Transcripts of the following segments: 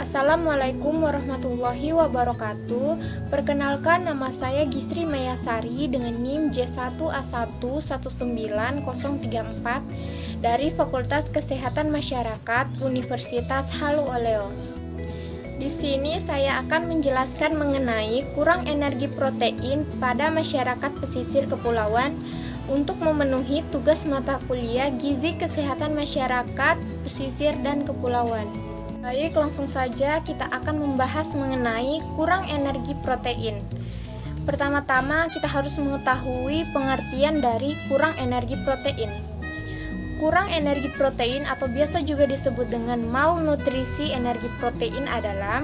Assalamualaikum warahmatullahi wabarakatuh. Perkenalkan, nama saya Gisri Mayasari dengan NIM J1A119034 dari Fakultas Kesehatan Masyarakat Universitas Halu Oleo. Di sini saya akan menjelaskan mengenai kurang energi protein pada masyarakat pesisir kepulauan untuk memenuhi tugas mata kuliah Gizi Kesehatan Masyarakat Pesisir dan Kepulauan. Baik, langsung saja kita akan membahas mengenai kurang energi protein. Pertama-tama kita harus mengetahui pengertian dari kurang energi protein. Kurang energi protein atau biasa juga disebut dengan malnutrisi energi protein adalah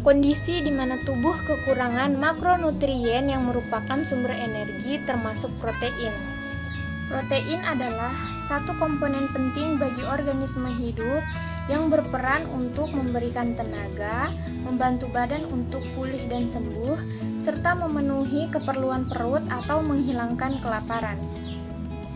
kondisi di mana tubuh kekurangan makronutrien yang merupakan sumber energi termasuk protein. Protein adalah satu komponen penting bagi organisme hidup yang berperan untuk memberikan tenaga, membantu badan untuk pulih dan sembuh, serta memenuhi keperluan perut atau menghilangkan kelaparan.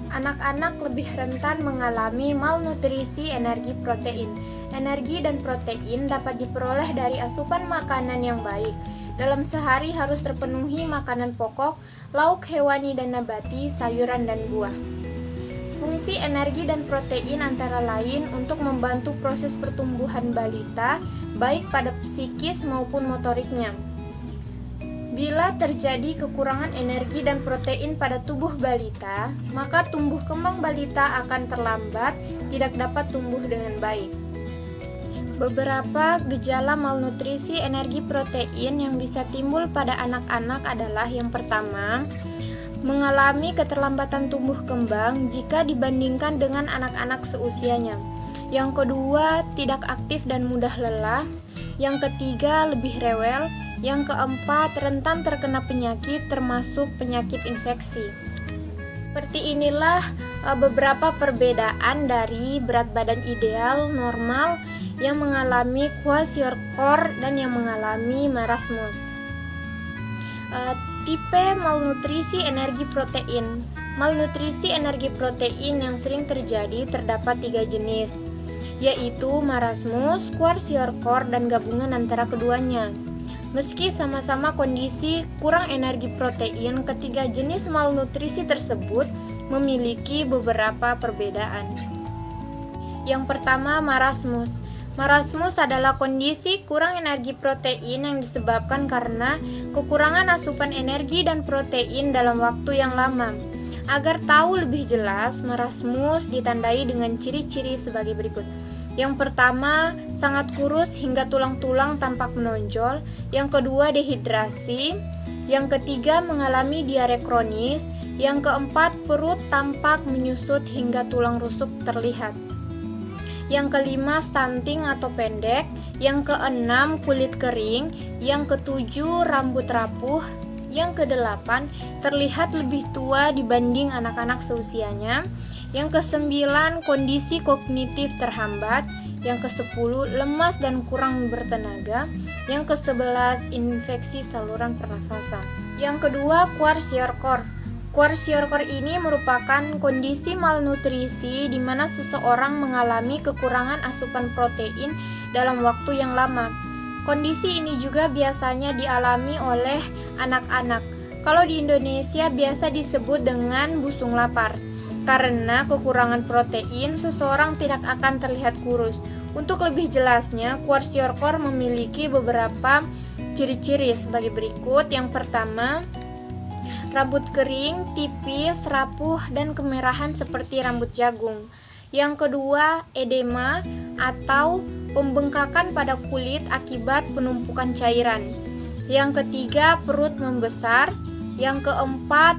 Anak-anak lebih rentan mengalami malnutrisi energi protein. Energi dan protein dapat diperoleh dari asupan makanan yang baik. Dalam sehari harus terpenuhi makanan pokok, lauk hewani dan nabati, sayuran dan buah. Fungsi energi dan protein antara lain untuk membantu proses pertumbuhan balita, baik pada psikis maupun motoriknya. Bila terjadi kekurangan energi dan protein pada tubuh balita, maka tumbuh kembang balita akan terlambat, tidak dapat tumbuh dengan baik. Beberapa gejala malnutrisi energi protein yang bisa timbul pada anak-anak adalah yang pertama, mengalami keterlambatan tumbuh kembang jika dibandingkan dengan anak-anak seusianya. Yang kedua, tidak aktif dan mudah lelah. Yang ketiga, lebih rewel. Yang keempat, rentan terkena penyakit termasuk penyakit infeksi. Seperti inilah beberapa perbedaan dari berat badan ideal, normal, yang mengalami kwashiorkor dan yang mengalami marasmus. Tipe malnutrisi energi protein. Malnutrisi energi protein yang sering terjadi terdapat 3 jenis, yaitu marasmus, kwashiorkor, dan gabungan antara keduanya. Meski sama-sama kondisi kurang energi protein, ketiga jenis malnutrisi tersebut memiliki beberapa perbedaan. Yang pertama, marasmus. Marasmus adalah kondisi kurang energi protein yang disebabkan karena kekurangan asupan energi dan protein dalam waktu yang lama. Agar tahu lebih jelas, marasmus ditandai dengan ciri-ciri sebagai berikut. Yang pertama, sangat kurus hingga tulang-tulang tampak menonjol. Yang kedua, dehidrasi. Yang ketiga, mengalami diare kronis. Yang keempat, perut tampak menyusut hingga tulang rusuk terlihat. Yang kelima, stunting atau pendek. Yang keenam, kulit kering. Yang ketujuh, rambut rapuh. Yang kedelapan, terlihat lebih tua dibanding anak-anak seusianya. Yang kesembilan, kondisi kognitif terhambat. Yang kesepuluh, lemas dan kurang bertenaga. Yang kesebelas, infeksi saluran pernafasan. Yang kedua, kwashiorkor. Kwashiorkor ini merupakan kondisi malnutrisi di mana seseorang mengalami kekurangan asupan protein dalam waktu yang lama. Kondisi ini juga biasanya dialami oleh anak-anak. Kalau di Indonesia biasa disebut dengan busung lapar. Karena kekurangan protein, seseorang tidak akan terlihat kurus. Untuk lebih jelasnya, kwashiorkor memiliki beberapa ciri-ciri sebagai berikut. Yang pertama, rambut kering, tipis, rapuh, dan kemerahan seperti rambut jagung. Yang kedua, edema atau pembengkakan pada kulit akibat penumpukan cairan. Yang ketiga, perut membesar. Yang keempat,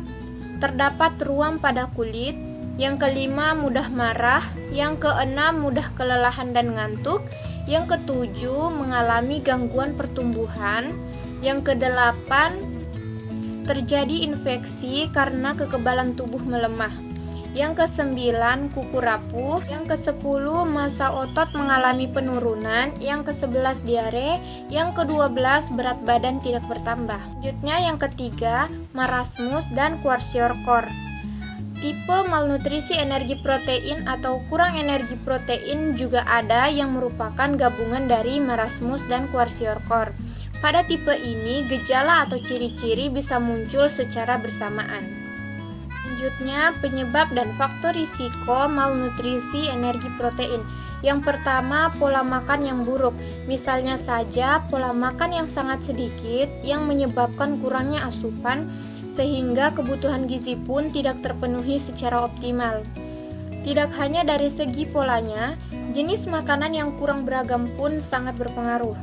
terdapat ruam pada kulit. Yang kelima, mudah marah. Yang keenam, mudah kelelahan dan ngantuk. Yang ketujuh, mengalami gangguan pertumbuhan. Yang kedelapan, terjadi infeksi karena kekebalan tubuh melemah. Yang kesembilan, kuku rapuh. Yang kesepuluh, massa otot mengalami penurunan. Yang kesebelas, diare. Yang kedua-belas, berat badan tidak bertambah. Selanjutnya yang ketiga, marasmus dan kwashiorkor. Tipe malnutrisi energi protein atau kurang energi protein juga ada yang merupakan gabungan dari marasmus dan kwashiorkor. Pada tipe ini, gejala atau ciri-ciri bisa muncul secara bersamaan. Selanjutnya, penyebab dan faktor risiko malnutrisi energi protein. Yang pertama, pola makan yang buruk. Misalnya saja, pola makan yang sangat sedikit yang menyebabkan kurangnya asupan sehingga kebutuhan gizi pun tidak terpenuhi secara optimal. Tidak hanya dari segi polanya, jenis makanan yang kurang beragam pun sangat berpengaruh.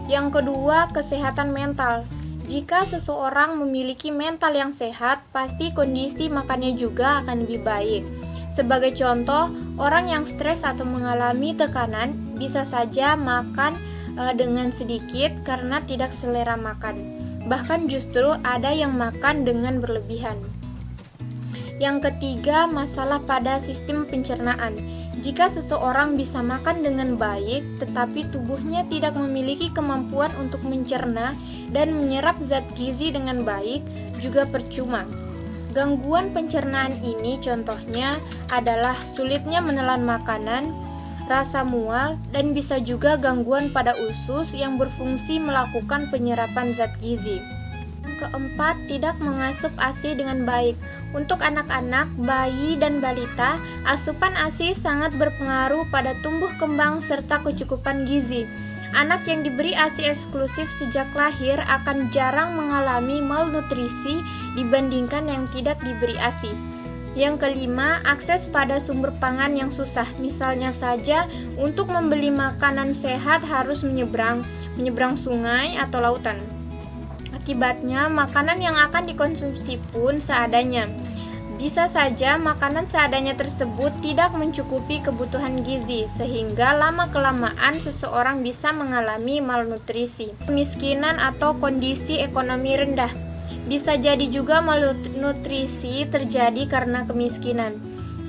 Yang kedua, kesehatan mental. Jika seseorang memiliki mental yang sehat, pasti kondisi makannya juga akan lebih baik. Sebagai contoh, orang yang stres atau mengalami tekanan bisa saja makan dengan sedikit karena tidak selera makan. Bahkan justru ada yang makan dengan berlebihan. Yang ketiga, masalah pada sistem pencernaan. Jika seseorang bisa makan dengan baik, tetapi tubuhnya tidak memiliki kemampuan untuk mencerna dan menyerap zat gizi dengan baik, juga percuma. Gangguan pencernaan ini contohnya adalah sulitnya menelan makanan, rasa mual, dan bisa juga gangguan pada usus yang berfungsi melakukan penyerapan zat gizi. Yang keempat, tidak mengasup ASI dengan baik. Untuk anak-anak, bayi, dan balita, asupan ASI sangat berpengaruh pada tumbuh kembang serta kecukupan gizi. Anak yang diberi ASI eksklusif sejak lahir akan jarang mengalami malnutrisi dibandingkan yang tidak diberi ASI. Yang kelima, akses pada sumber pangan yang susah. Misalnya saja, untuk membeli makanan sehat harus menyeberang sungai atau lautan. Akibatnya, makanan yang akan dikonsumsi pun seadanya. Bisa saja makanan seadanya tersebut tidak mencukupi kebutuhan gizi, sehingga lama-kelamaan seseorang bisa mengalami malnutrisi. Kemiskinan atau kondisi ekonomi rendah. Bisa jadi juga malnutrisi terjadi karena kemiskinan.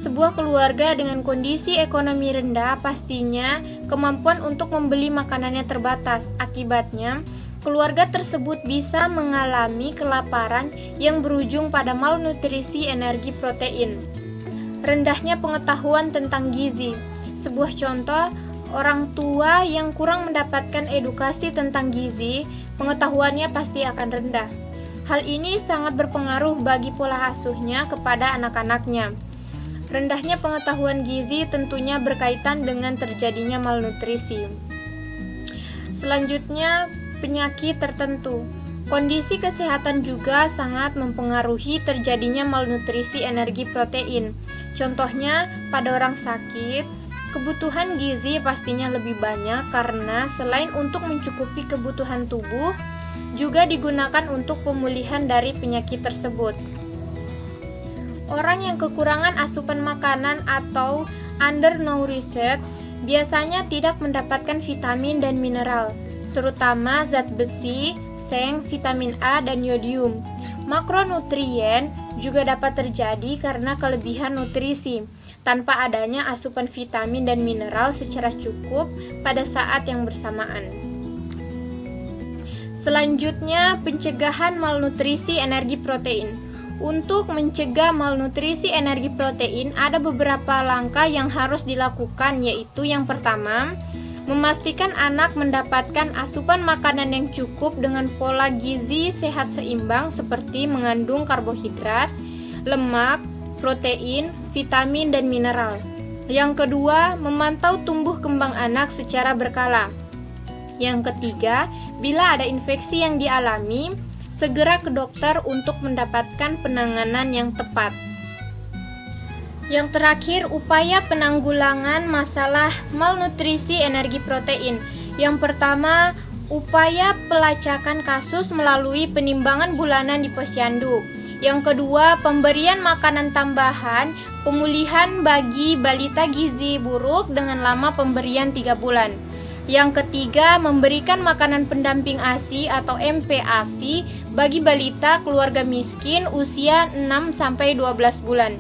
Sebuah keluarga dengan kondisi ekonomi rendah pastinya kemampuan untuk membeli makanannya terbatas. Akibatnya, keluarga tersebut bisa mengalami kelaparan yang berujung pada malnutrisi energi protein. Rendahnya pengetahuan tentang gizi. Sebuah contoh, orang tua yang kurang mendapatkan edukasi tentang gizi, pengetahuannya pasti akan rendah. Hal ini sangat berpengaruh bagi pola asuhnya kepada anak-anaknya. Rendahnya pengetahuan gizi tentunya berkaitan dengan terjadinya malnutrisi. Selanjutnya, penyakit tertentu. Kondisi kesehatan juga sangat mempengaruhi terjadinya malnutrisi energi protein. Contohnya, pada orang sakit, kebutuhan gizi pastinya lebih banyak karena selain untuk mencukupi kebutuhan tubuh, juga digunakan untuk pemulihan dari penyakit tersebut. Orang yang kekurangan asupan makanan atau undernourished biasanya tidak mendapatkan vitamin dan mineral, terutama zat besi, seng, vitamin A, dan yodium. Makronutrien juga dapat terjadi karena kelebihan nutrisi, tanpa adanya asupan vitamin dan mineral secara cukup pada saat yang bersamaan. Selanjutnya, pencegahan malnutrisi energi protein. Untuk mencegah malnutrisi energi protein, ada beberapa langkah yang harus dilakukan, yaitu yang pertama, memastikan anak mendapatkan asupan makanan yang cukup dengan pola gizi sehat seimbang seperti mengandung karbohidrat, lemak, protein, vitamin, dan mineral. Yang kedua, memantau tumbuh kembang anak secara berkala. Yang ketiga, bila ada infeksi yang dialami, segera ke dokter untuk mendapatkan penanganan yang tepat. Yang terakhir, upaya penanggulangan masalah malnutrisi energi protein. Yang pertama, upaya pelacakan kasus melalui penimbangan bulanan di posyandu. Yang kedua, pemberian makanan tambahan, pemulihan bagi balita gizi buruk dengan lama pemberian 3 bulan. Yang ketiga, memberikan makanan pendamping ASI atau MPASI bagi balita keluarga miskin usia 6-12 bulan.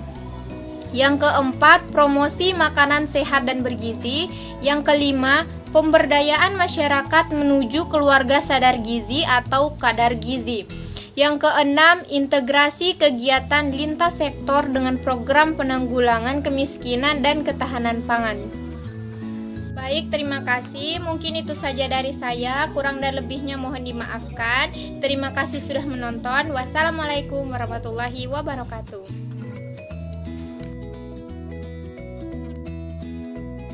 Yang keempat, promosi makanan sehat dan bergizi. Yang kelima, pemberdayaan masyarakat menuju keluarga sadar gizi atau kadar gizi. Yang keenam, integrasi kegiatan lintas sektor dengan program penanggulangan kemiskinan dan ketahanan pangan. Baik, terima kasih. Mungkin itu saja dari saya. Kurang dan lebihnya mohon dimaafkan. Terima kasih sudah menonton. Wassalamualaikum warahmatullahi wabarakatuh.